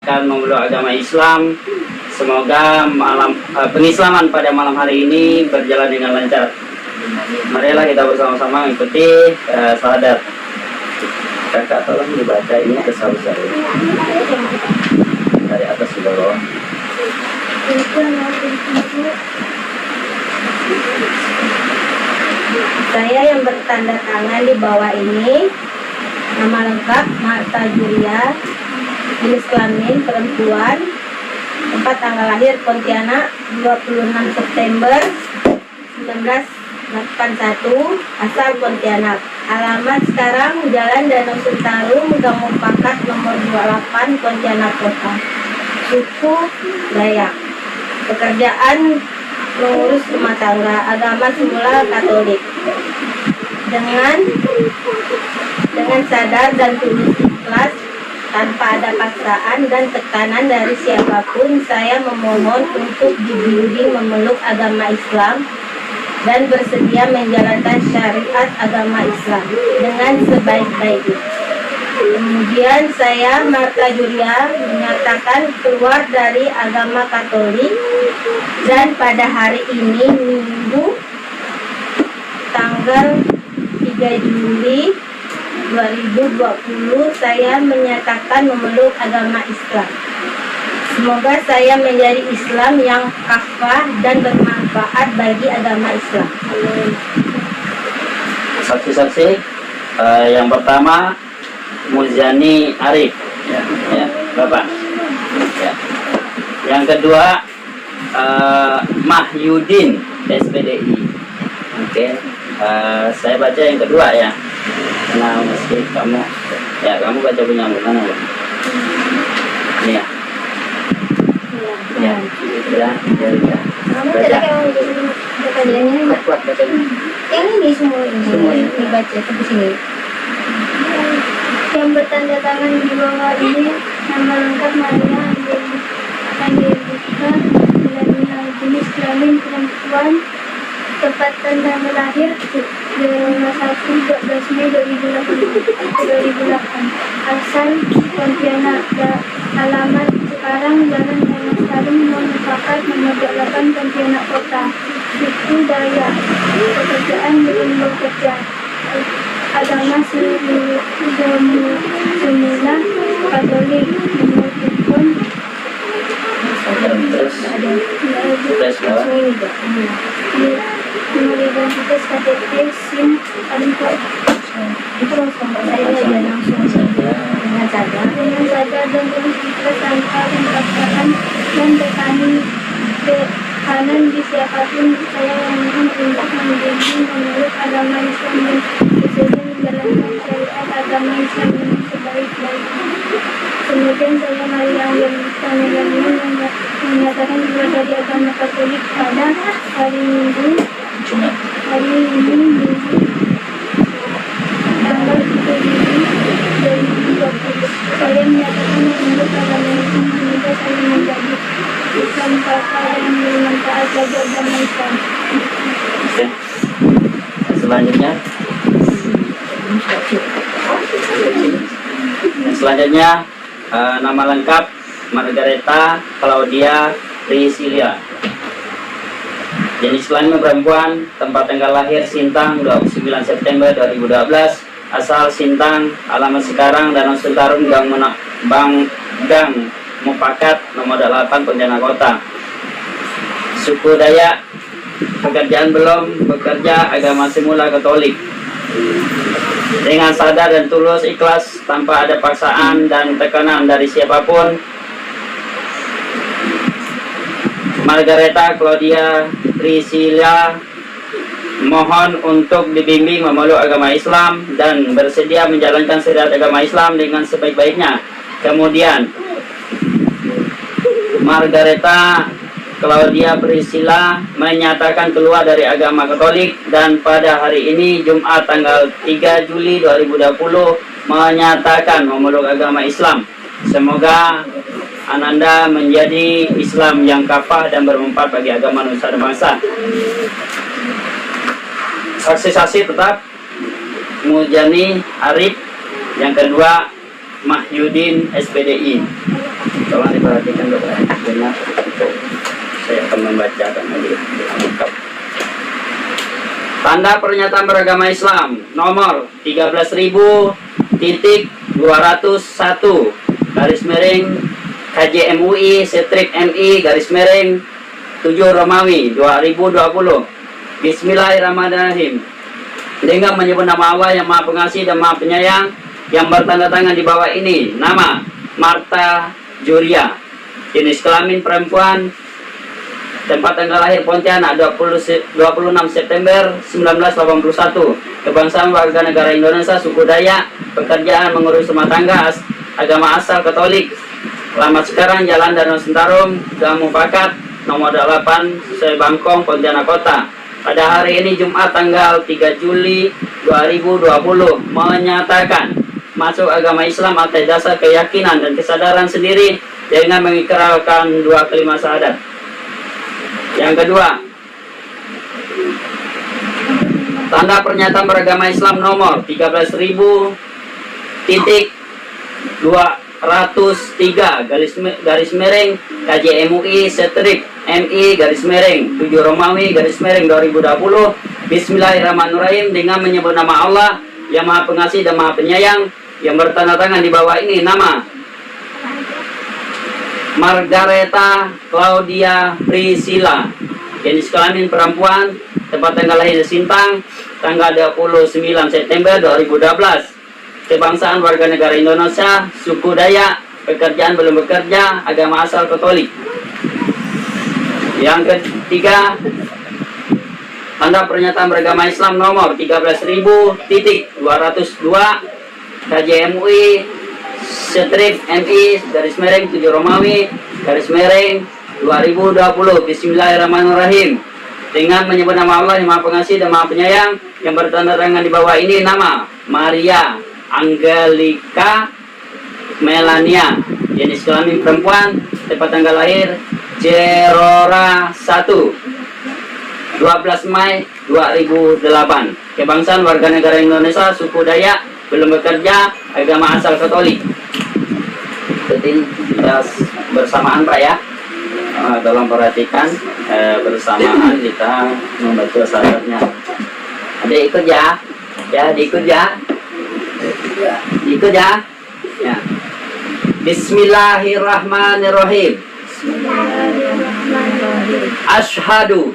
akan memeluk agama Islam. Semoga pengislaman pada malam hari ini berjalan dengan lancar. Marilah kita bersama-sama mengikuti syahadat. Kakak tolong dibaca ini besar-besar dari atas ke bawah. Saya yang bertanda tangan di bawah ini, nama lengkap Marta Julia, jenis kelamin perempuan, tempat tanggal lahir Pontianak 26 September 1981, asal Pontianak. Alamat sekarang Jalan Danau Sentarum, Gang Mupakat nomor 28, Pontianak Kota. Suku Dayak. Pekerjaan mengurus rumah tangga, agama semula Katolik. Dengan sadar dan tulus ikhlas, tanpa ada paksaan dan tekanan dari siapapun, saya memohon untuk dibimbing memeluk agama Islam dan bersedia menjalankan syariat agama Islam dengan sebaik-baiknya. Kemudian saya, Marta Julia, menyatakan keluar dari agama Katolik, dan pada hari ini, Minggu, tanggal 3 Juli 2020, saya menyatakan memeluk agama Islam. Semoga saya menjadi Islam yang kafah dan bermanfaat bagi agama Islam. Saksi-saksi, yang pertama Muzani Arif, ya, Bapak. Ya. Yang kedua Mahyudin SPDI. Oke, saya baca yang kedua ya. Nah, meski kamu baca punya mana? Ini ya. Ya. Kamu tidak baca yang ini semua ini baca ke sini. Yang bertanda tangan di bawah ini, nama lengkap Maria Angelika, jenis kelamin perempuan, tempat tanggal lahir 12 Mei 2008, asal Pontianak. Alamat sekarang Jalan Danau Sentarum Mupakat nomor 28, Pontianak Kota. Suku Dayak. Pekerjaan belum bekerja. Agama semula Katolik. Nomor telepon nomor identitas KTP, SIM, itu langsung saya aja langsung dengan sadar dan terus ikhlas tanpa paksaan dan tekanan di siapapun. Saya memohon untuk membimbing memeluk agama Islam dan bersedia menjalankan syariat agama Islam dengan sebaik-baiknya. Kemudian saya Maria Angelika menyatakan keluar dari agama Katolik pada hari Minggu tanggal 3 Juli 2020. Saya menyatakan memeluk agama Islam sehingga saya menjadi Islam kafah yang bermanfaat bagi agama Islam. Oke. Selanjutnya nama lengkap Margareta Claudia Priscilia, jenis kelamin perempuan, tempat tanggal lahir Sintang 29 September 2012, asal Sintang. Alamat sekarang Danau Sentarum, Gang Mupakat nomor 8, Pontianak Kota. Suku Dayak. Pekerjaan belum bekerja, agama semula Katolik. Dengan sadar dan tulus ikhlas, tanpa ada paksaan dan tekanan dari siapapun, Margareta Claudia Priscilia mohon untuk dibimbing memeluk agama Islam dan bersedia menjalankan syariat agama Islam dengan sebaik-baiknya. Kemudian Margareta Claudia Priscilla menyatakan keluar dari agama Katolik, dan pada hari ini Jumat tanggal 3 Juli 2020 menyatakan memeluk agama Islam. Semoga Ananda menjadi Islam yang kafah dan bermanfaat bagi agama nusa dan bangsa. Saksi-saksi tetap Muzani Arif. Yang kedua Mahyudin SPDI. Tolong diperhatikan Bapak benar. Saya akan membacakan lagi. Tanda pernyataan beragama Islam nomor 13.201 garis miring KJMUI strip MI garis miring 7 Romawi 2020. Bismillahirrahmanirrahim. Dengan menyebut nama Allah yang Maha Pengasih dan Maha Penyayang, yang bertanda tangan di bawah ini. Nama Marta Juria, jenis kelamin perempuan, tempat tanggal lahir Pontianak 26 September 1981, kebangsaan warga negara Indonesia, suku Dayak, pekerjaan mengurus rumah tangga, agama asal Katolik, alamat sekarang Jalan Danau Sentarum, Gang Mufakat, nomor 8, Sesuai Bangkong, Pontianak Kota. Pada hari ini Jumat tanggal 3 Juli 2020 menyatakan masuk agama Islam atas dasar keyakinan dan kesadaran sendiri dengan mengikrarkan 2 kalimat syahadat. Yang kedua, tanda pernyataan beragama Islam nomor 13.203 garis miring KJMUI strip MI garis miring 7 Romawi garis miring 2020. Bismillahirrahmanirrahim. Dengan menyebut nama Allah yang Maha Pengasih dan Maha Penyayang, yang bertanda tangan di bawah ini. Nama Margareta Claudia Priscilla, jenis kelamin perempuan, tempat tanggal lahir Sintang, tanggal 29 September 2012, kebangsaan warga negara Indonesia, suku Dayak, pekerjaan belum bekerja, agama asal Katolik. Yang ketiga, tanda pernyataan beragama Islam nomor 13.202 KJMUI strip MI garis miring 7 Romawi garis miring 2020. Bismillahirrahmanirrahim. Dengan menyebut nama Allah yang Maha Pengasih dan Maha Penyayang, yang bertanda tangan di bawah ini. Nama Maria Angelika Melania, jenis kelamin perempuan, tempat tanggal lahir Jerora 1 12 Mei 2008, kebangsaan warga negara Indonesia, suku Dayak, belum bekerja, agama asal Katolik. Ini kita bersamaan Pak ya, tolong perhatikan bersamaan kita membaca syaratnya. Ada ikut ya, diikut ya, ya. Bismillahirrahmanirrahim. Ashhadu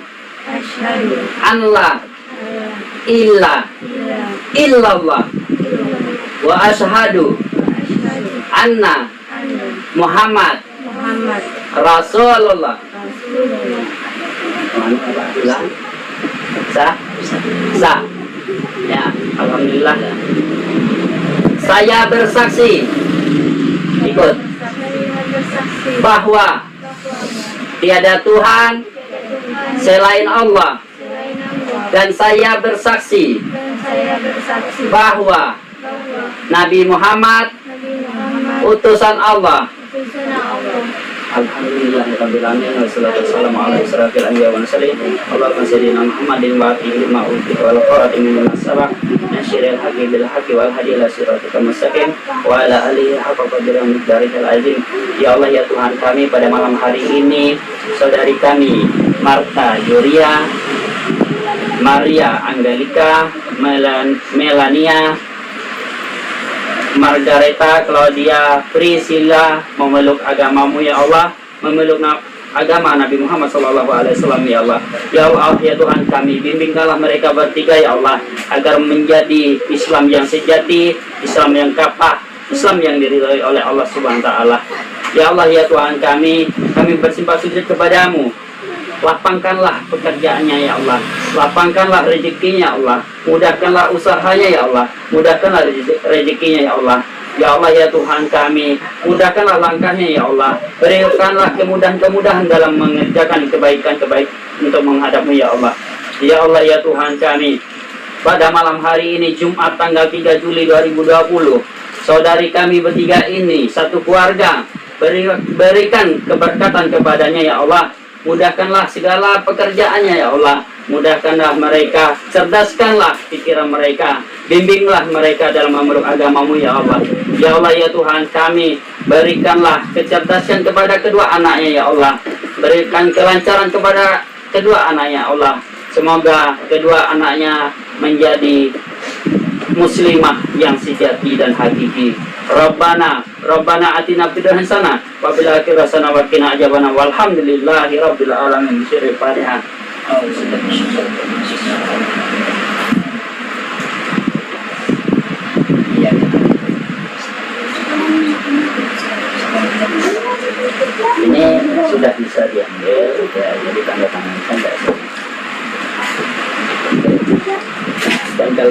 an la ilaha illallah wa ashhadu anna Muhammad Rasulullah. Sah. Ya, alhamdulillah. Saya bersaksi ikut bahwa tiada Tuhan selain Allah, dan saya bersaksi bahwa Nabi Muhammad utusan Allah. Alhamdulillahirrahmanirrahim. Wassalamualaikum warahmatullahi wabarakatuh. Allahumma salli ala Muhammadin wa alihi wa sahbihi wa khawatimil nasabah nasyiril haqqi bil haqqi wal hadi ila siratikal mustaqim wa ala alihi haqqa qadrihi wa miqdarihil azim. Ya Allah, ya Tuhan kami, pada malam hari ini saudari kami Marta Juria, Maria Angelika Melania, Margareta Claudia Priscilla memeluk agamamu ya Allah, memeluk agama Nabi Muhammad SAW ya Allah. Ya Allah, ya Tuhan kami, bimbingkanlah mereka bertiga ya Allah, agar menjadi Islam yang sejati, Islam yang kapah, Islam yang diridhai oleh Allah Subhanahu wa taala. Ya Allah, ya Tuhan kami bersimpah sujud kepadamu. Lapangkanlah pekerjaannya ya Allah, lapangkanlah rezekinya ya Allah, mudahkanlah usahanya ya Allah, mudahkanlah rezekinya ya Allah. Ya Allah, ya Tuhan kami, mudahkanlah langkahnya ya Allah, berikanlah kemudahan-kemudahan dalam mengerjakan kebaikan-kebaikan untuk menghadapmu ya Allah. Ya Allah, ya Tuhan kami, pada malam hari ini Jumat tanggal 3 Juli 2020, saudari kami bertiga ini satu keluarga, berikan keberkatan kepadanya ya Allah. Mudahkanlah segala pekerjaannya ya Allah, mudahkanlah mereka, cerdaskanlah pikiran mereka, bimbinglah mereka dalam memeluk agamamu ya Allah. Ya Allah ya Tuhan kami, berikanlah kecerdasan kepada kedua anaknya ya Allah, berikan kelancaran kepada kedua anaknya ya Allah. Semoga kedua anaknya menjadi muslimah yang sejati dan hakiki. Rabbana atina fid dunya hasanah wa fil akhirati hasanah wa qina adzabannar. Walhamdulillahi rabbil alamin. Syirul Fatihah. Ini sudah bisa diambil ya, jadi tanda tangan kan tidak sih. Tanggal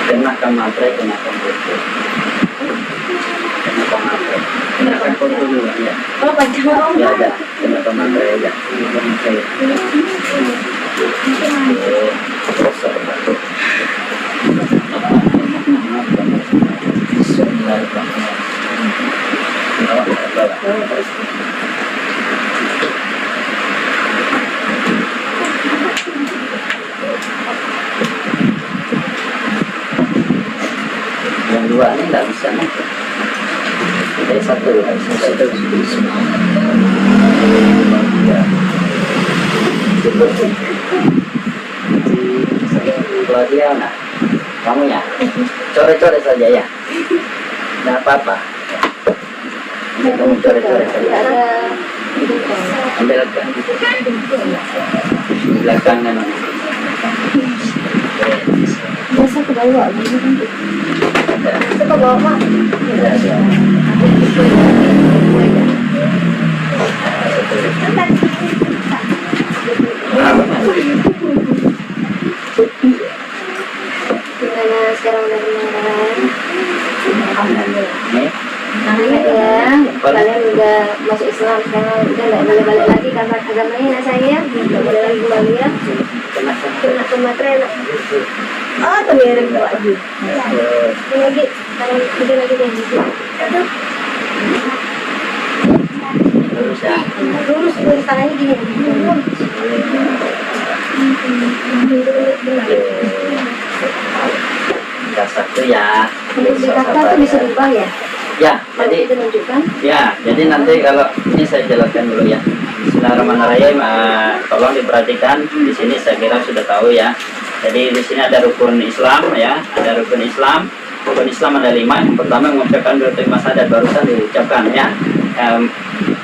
kenakan materai, kenakan foto, kenakan materai, kenakan foto juga ya. Oh, panjang. Ya ada, kenakan materai aja. Yang dua ini nggak bisa nanti. Dari satu nggak bisa satu. Ya. Claudia, nah, kamu ya, coret-coret saja ya, nggak apa-apa. Kamu coret-coret saja. Ambil ke belakang kan. Biasa ke bawah. Ke bawah, Mak. Gimana sekarang udah kemarin? Ya, kalian udah masuk Islam, sekarang udah nggak boleh balik lagi karena agamanya ya saya, nggak boleh lagi kembali ya. Kena kematian. Oh, terbiarin lagi. Ini lagi, sekarang lagi yang gitu. Terus ya. Lurus tangannya gini. Dasar tuh ya. Di kakak tuh bisa berubah ya? Ya, Kalau jadi kita tunjukkan. ya, jadi nanti kalau ini saya jelaskan dulu ya. Bismillahirrahmanirrahim. Tolong diperhatikan. Di sini saya kira sudah tahu ya. Jadi di sini ada rukun Islam ya, ada rukun Islam. Rukun Islam ada 5. Yang pertama mengucapkan dua kalimat syahadat barusan diucapkan ya.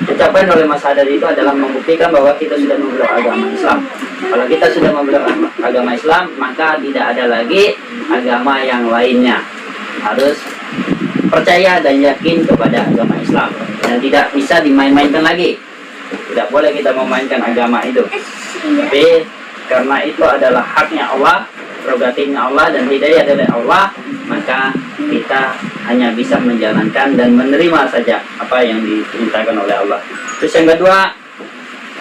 Ucapan oleh Mas Hadar itu adalah membuktikan bahwa kita sudah memeluk agama Islam. Kalau kita sudah memeluk agama Islam, maka tidak ada lagi agama yang lainnya. Harus percaya dan yakin kepada agama Islam dan tidak bisa dimain-mainkan lagi. Tidak boleh kita memainkan agama itu. Tapi karena itu adalah haknya Allah, prerogatifnya Allah dan hidayah dari Allah, maka kita hanya bisa menjalankan dan menerima saja apa yang diperintahkan oleh Allah. Terus yang kedua,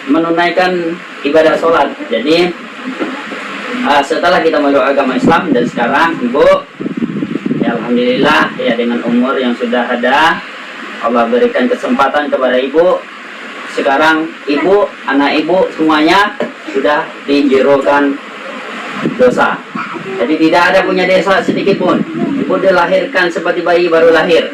menunaikan ibadah sholat. Jadi setelah kita memeluk agama Islam dan sekarang ibu, ya alhamdulillah ya dengan umur yang sudah ada, Allah berikan kesempatan kepada ibu. Sekarang ibu, anak ibu semuanya sudah dijerokan dosa. Jadi tidak ada punya dosa sedikit pun. Ibu dilahirkan seperti bayi baru lahir.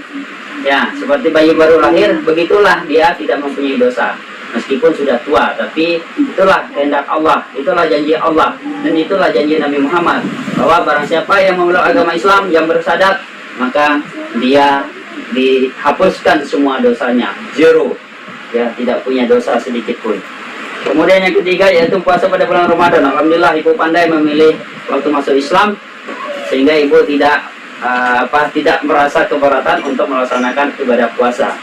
Ya, seperti bayi baru lahir, begitulah dia tidak mempunyai dosa. Meskipun sudah tua, tapi itulah kehendak Allah, itulah janji Allah, dan itulah janji Nabi Muhammad, bahwa barang siapa yang memeluk agama Islam, yang bersadat, maka dia dihapuskan semua dosanya, zero. Ya, tidak punya dosa sedikit pun. Kemudian yang ketiga yaitu puasa pada bulan Ramadan. Alhamdulillah ibu pandai memilih waktu masuk Islam, sehingga ibu tidak merasa keberatan untuk melaksanakan ibadah puasa.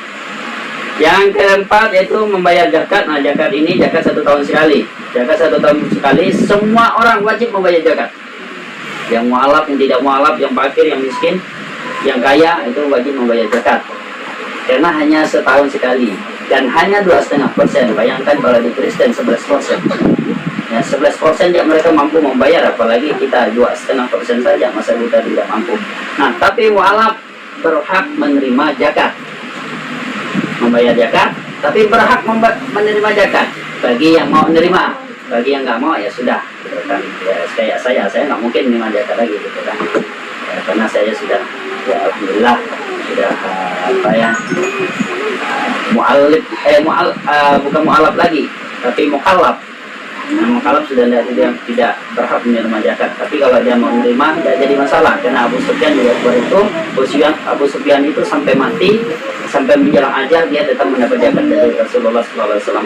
Yang keempat yaitu membayar zakat. Nah, zakat ini zakat 1 tahun sekali. Zakat 1 tahun sekali, semua orang wajib membayar zakat. Yang mualaf, yang tidak mualaf, yang fakir, yang miskin, yang kaya itu wajib membayar zakat. Karena hanya setahun sekali dan hanya 2,5%. Bayangkan kalau di Kristen 11%. Ya, 11% ya mereka mampu membayar, apalagi kita 2,5% saja, masa kita tidak mampu. Nah, tapi mualaf berhak menerima zakat. membayar zakat, tapi berhak menerima zakat bagi yang mau menerima. Bagi yang nggak mau ya sudah, gitu kan. Ya kayak saya nggak mungkin menerima zakat lagi, gitu kan. Ya, karena saya sudah, ya alhamdulillah sudah apa ya, bukan mualaf lagi, tapi mukallaf. Nah, mukallaf sudah tidak berhak menerima zakat. Tapi kalau dia mau menerima, tidak jadi masalah. Karena Abu Sufyan juga seperti itu. Abu Sufyan itu sampai mati, sampai menjelang ajal dia tetap mendapat zakat dari Rasulullah SAW.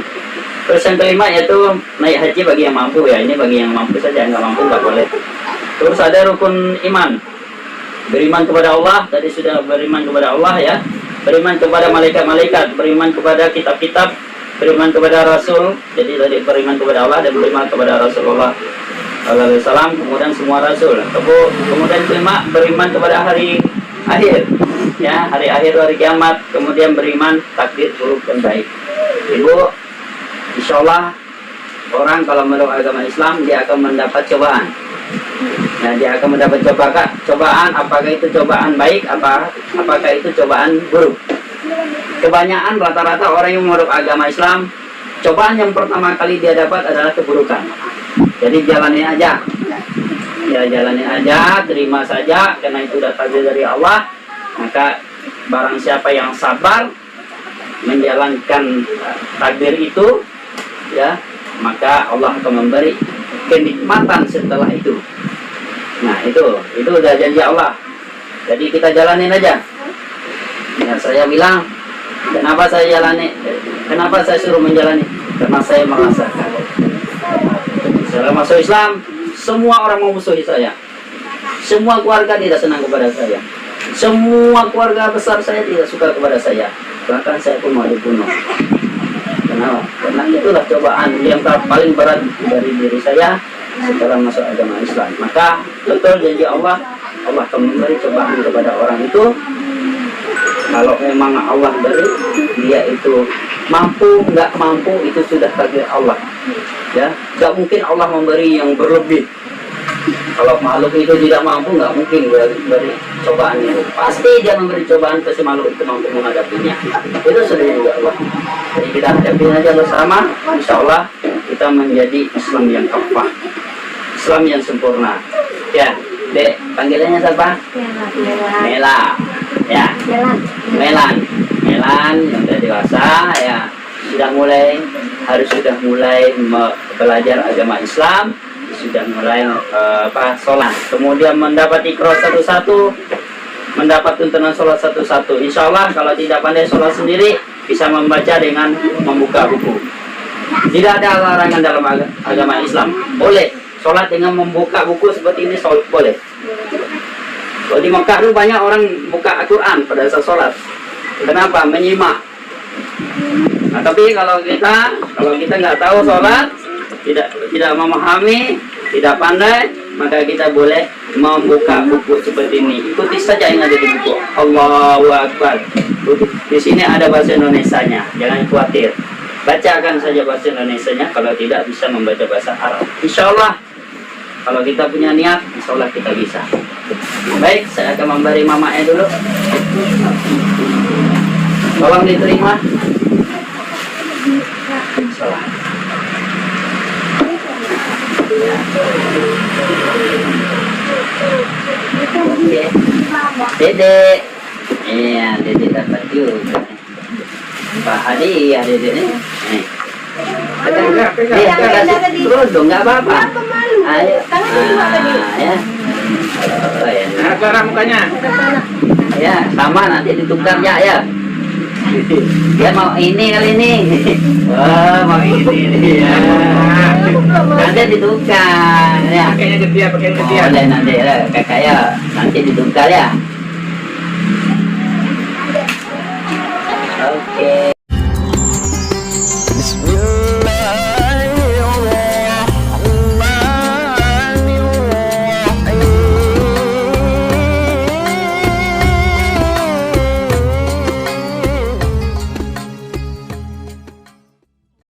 Terus yang kelima yaitu naik haji bagi yang mampu, ya. Ini bagi yang mampu saja, nggak mampu nggak boleh. Terus ada rukun iman, beriman kepada Allah. Tadi sudah beriman kepada Allah, ya. Beriman kepada malaikat-malaikat, beriman kepada kitab-kitab, beriman kepada Rasul. Jadi tadi beriman kepada Allah dan beriman kepada Rasulullah SAW, kemudian semua Rasul. Kemudian kelima, beriman kepada hari akhir, ya, hari akhir, hari kiamat. Kemudian beriman takdir buruk dan baik. Ibu, insya Allah orang kalau meluk agama Islam dia akan mendapat cobaan. Ya, dia akan mendapat cobaan. Apakah itu cobaan baik, apakah itu cobaan buruk? Kebanyakan rata-rata orang yang memeluk agama Islam, cobaan yang pertama kali dia dapat adalah keburukan. Jadi jalani aja, ya jalani aja, terima saja, karena itu udah takdir dari Allah. Maka barang siapa yang sabar menjalankan takdir itu, ya, maka Allah akan memberi kenikmatan setelah itu. Nah, itu udah janji Allah. Jadi kita jalanin aja. Ya, saya bilang, kenapa saya jalani? Kenapa saya suruh menjalani? Karena saya merasakan. Setelah masuk Islam, semua orang memusuhi saya. Semua keluarga tidak senang kepada saya. Semua keluarga besar saya tidak suka kepada saya. Bahkan saya pun mau dibunuh. Kenapa? Karena itulah cobaan yang paling berat dari diri saya setelah masuk agama Islam. Maka betul janji Allah, Allah akan memberi cobaan kepada orang itu. Kalau memang Allah beri, dia itu mampu, nggak mampu, itu sudah takdir Allah. Ya, nggak mungkin Allah memberi yang berlebih. Kalau makhluk itu tidak mampu, nggak mungkin beri cobaan itu. Pasti dia memberi cobaan ke si makhluk itu mampu menghadapinya. Itu sudah juga Allah. Jadi kita hadapi aja bersama, insya Allah kita menjadi Islam yang kafah, Islam yang sempurna. Ya, Dek, panggilannya siapa? Mela. Ya, Melan yang sudah dewasa, ya, sudah mulai belajar agama Islam, sudah mulai sholat, kemudian mendapat iqra satu-satu, mendapat tuntunan sholat satu-satu. Insya Allah kalau tidak pandai sholat sendiri, bisa membaca dengan membuka buku. Tidak ada larangan dalam agama Islam, boleh sholat dengan membuka buku seperti ini, sholat boleh. Kalau di Mekah itu banyak orang buka Al-Quran pada saat sholat. Kenapa? Menyimak. Nah, tapi kalau kita nggak tahu sholat, tidak memahami, tidak pandai, maka kita boleh membuka buku seperti ini. Ikuti saja yang ada di buku. Allahu Akbar. Di sini ada bahasa Indonesianya, jangan khawatir. Bacakan saja bahasa Indonesianya. Kalau tidak bisa membaca bahasa Arab, insya Allah kalau kita punya niat, insya Allah kita bisa. Baik, saya akan memberi mamanya dulu. Tolong diterima. Salah. Oke. Dede. Iya, Dede dapat juga. Pak hadiah Dede nih. Terus dong, nggak apa-apa. Ayo. Ya. Nah, cara mukanya. Ya, sama nanti ditukar ya. Dia mau ini kali ini. Oh, mau ini ya. Nanti ditukar ya. Pakainya gede, pakainya gede. Boleh nanti ya, kakak ya. Nanti ditukar ya. Oke.